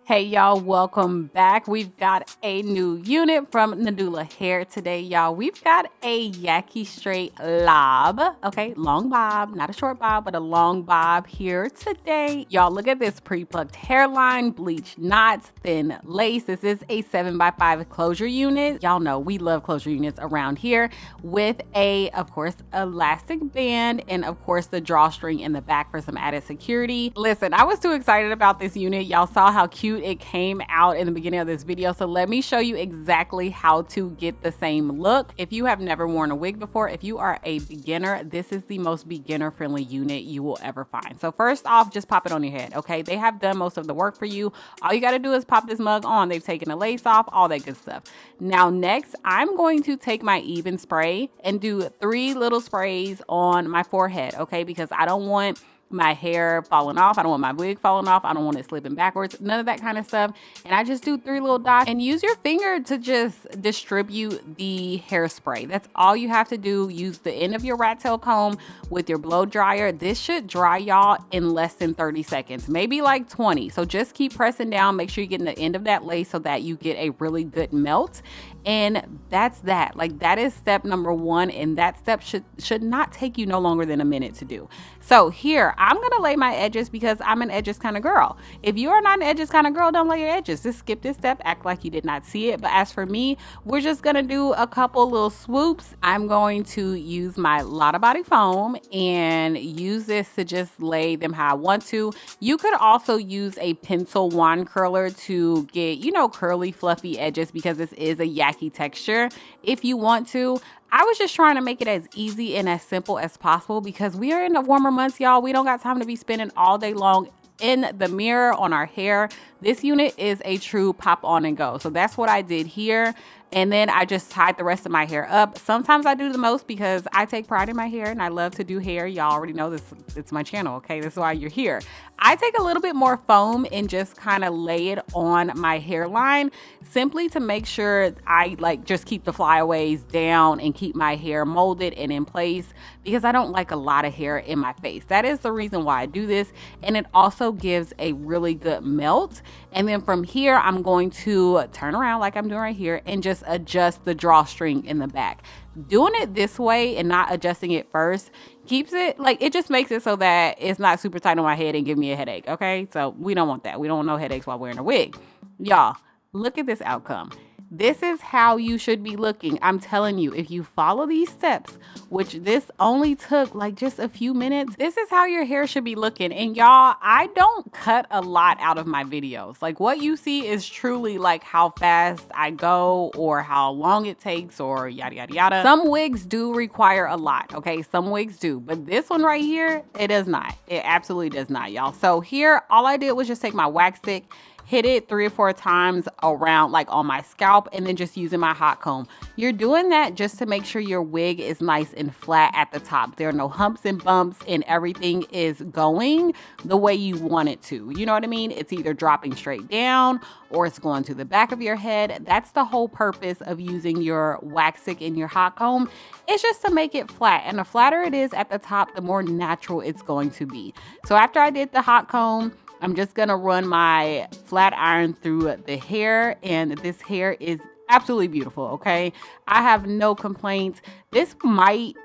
Hey y'all, welcome back. We've got a new unit from Nadula Hair today, y'all. We've got a yaki straight lob, okay, long bob, not a short bob, but a long bob here today. Y'all, look at this pre-plucked hairline, bleached knots, thin lace. This is a 7x5 closure unit. Y'all know we love closure units around here with a, of course, elastic band and of course the drawstring in the back for some added security. Listen, I was too excited about this unit. Y'all saw how cute it came out in the beginning of this video, so let me show you exactly how to get the same look. If you have never worn a wig before, if you are a beginner, this is the most beginner friendly unit you will ever find. So first off, just pop it on your head, okay? They have done most of the work for you. All you got to do is pop this mug on. They've taken the lace off, all that good stuff. Now next, I'm going to take my even spray and do 3 little sprays on my forehead, okay? Because I don't want my hair falling off. I don't want my wig falling off. I don't want it slipping backwards, none of that kind of stuff. And I just do 3 little dots and use your finger to just distribute the hairspray. That's all you have to do. Use the end of your rat tail comb with your blow dryer. This should dry y'all in less than 30 seconds, maybe like 20. So just keep pressing down. Make sure you're getting the end of that lace so that you get a really good melt. And that's that. Like, that is step number 1, and that step should not take you no longer than a minute to do. So here, I'm gonna lay my edges because I'm an edges kind of girl. If you are not an edges kind of girl, don't lay your edges. Just skip this step, act like you did not see it. But as for me, we're just gonna do a couple little swoops. I'm going to use my Lotta Body foam and use this to just lay them how I want to. You could also use a pencil wand curler to get, you know, curly, fluffy edges because this is a yaki texture if you want to. I was just trying to make it as easy and as simple as possible because we are in the warmer months, y'all. We don't got time to be spending all day long in the mirror on our hair. This unit is a true pop on and go. So that's what I did here. And then I just tied the rest of my hair up. Sometimes I do the most because I take pride in my hair and I love to do hair. Y'all already know this. It's my channel, okay? This is why you're here. I take a little bit more foam and just kind of lay it on my hairline simply to make sure I just keep the flyaways down and keep my hair molded and in place because I don't like a lot of hair in my face. That is the reason why I do this. And it also gives a really good melt. And then from here, I'm going to turn around like I'm doing right here and just adjust the drawstring in the back. Doing it this way and not adjusting it first keeps it, it just makes it so that it's not super tight on my head and give me a headache, okay? So we don't want that. We don't want no headaches while wearing a wig. Y'all, look at this outcome. This is how you should be looking. I'm telling you, if you follow these steps, which this only took just a few minutes, this is how your hair should be looking. And y'all, I don't cut a lot out of my videos. What you see is truly how fast I go or how long it takes or yada, yada, yada. Some wigs do require a lot, okay? Some wigs do, but this one right here, it does not. It absolutely does not, y'all. So here, all I did was just take my wax stick, hit it 3 or 4 times around on my scalp, and then just using my hot comb. You're doing that just to make sure your wig is nice and flat at the top. There are no humps and bumps and everything is going the way you want it to. You know what I mean? It's either dropping straight down or it's going to the back of your head. That's the whole purpose of using your wax stick and your hot comb. It's just to make it flat. And the flatter it is at the top, the more natural it's going to be. So after I did the hot comb, I'm just gonna run my flat iron through the hair, and this hair is absolutely beautiful, okay? I have no complaints. This might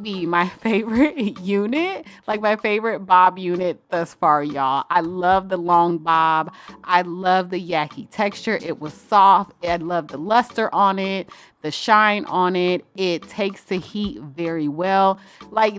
be my favorite unit, my favorite bob unit thus far, y'all. I love the long bob. I love the yaki texture. It was soft. I love the luster on it, the shine on it. It takes the heat very well.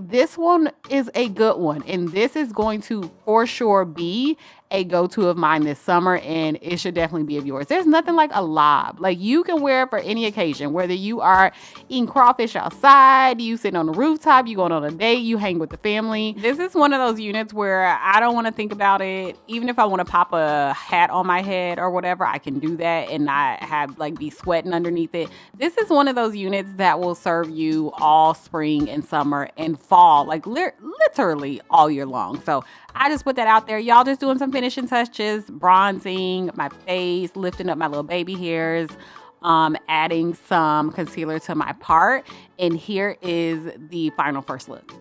This one is a good one, and this is going to for sure be a go-to of mine this summer, and it should definitely be of yours. There's nothing like a lob. You can wear it for any occasion, whether you are eating crawfish outside, you sitting on the rooftop, you going on a date, you hang with the family. This is one of those units where I don't want to think about it. Even if I want to pop a hat on my head or whatever, I can do that and not have be sweating underneath it. This is one of those units that will serve you all spring and summer and fall, literally all year long. So I just put that out there. Y'all just doing some finishing touches, bronzing my face, lifting up my little baby hairs, adding some concealer to my part. And here is the final first look.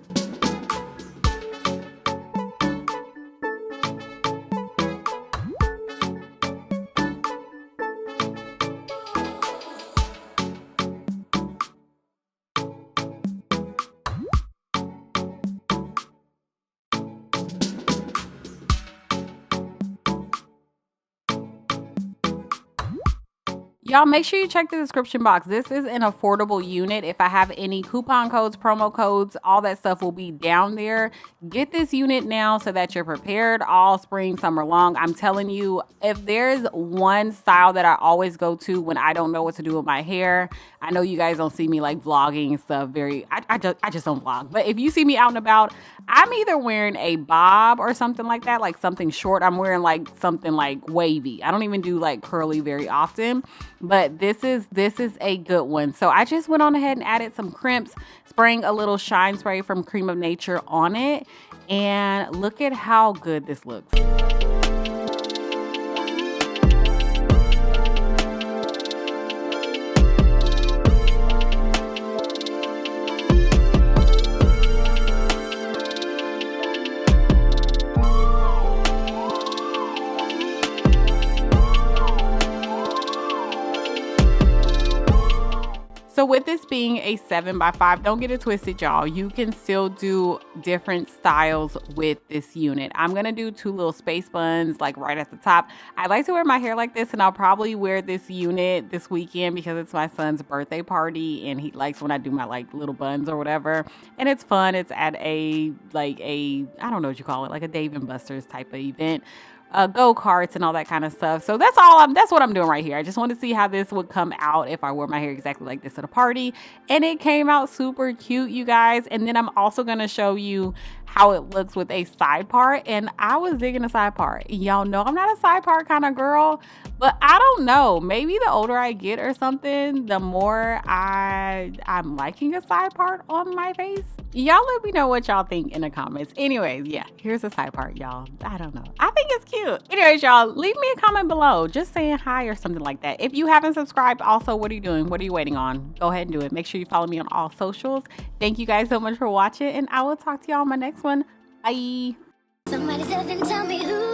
Y'all make sure you check the description box. This is an affordable unit. If I have any coupon codes, promo codes, all that stuff will be down there. Get this unit now so that you're prepared all spring, summer long. I'm telling you, if there's one style that I always go to when I don't know what to do with my hair, I know you guys don't see me like vlogging and stuff. I just don't vlog. But if you see me out and about, I'm either wearing a bob or something like that, like something short. I'm wearing like something like wavy. I don't even do like curly very often. But this is a good one. So I just went on ahead and added some crimps, spraying a little shine spray from Cream of Nature on it. And look at how good this looks. So with this being a 7x5, don't get it twisted, y'all. You can still do different styles with this unit. I'm going to do 2 little space buns like right at the top. I like to wear my hair like this, and I'll probably wear this unit this weekend because it's my son's birthday party and he likes when I do my like little buns or whatever. And it's fun. It's at I don't know what you call it, like a Dave & Buster's type of event. Go-karts and all that kind of stuff. So that's what I'm doing right here. I just want to see how this would come out if I wore my hair exactly like this at a party. And it came out super cute, you guys. And then I'm also going to show you how it looks with a side part. And I was digging a side part. Y'all know I'm not a side part kind of girl, but I don't know. Maybe the older I get or something, the more I'm liking a side part on my face. Y'all let me know what y'all think in the comments. Anyways, yeah, here's a side part, y'all. I don't know. I think it's cute. Anyways, y'all, leave me a comment below. Just saying hi or something like that. If you haven't subscribed, also, what are you doing? What are you waiting on? Go ahead and do it. Make sure you follow me on all socials. Thank you guys so much for watching, and I will talk to y'all on my next one. Bye. Somebody tell me who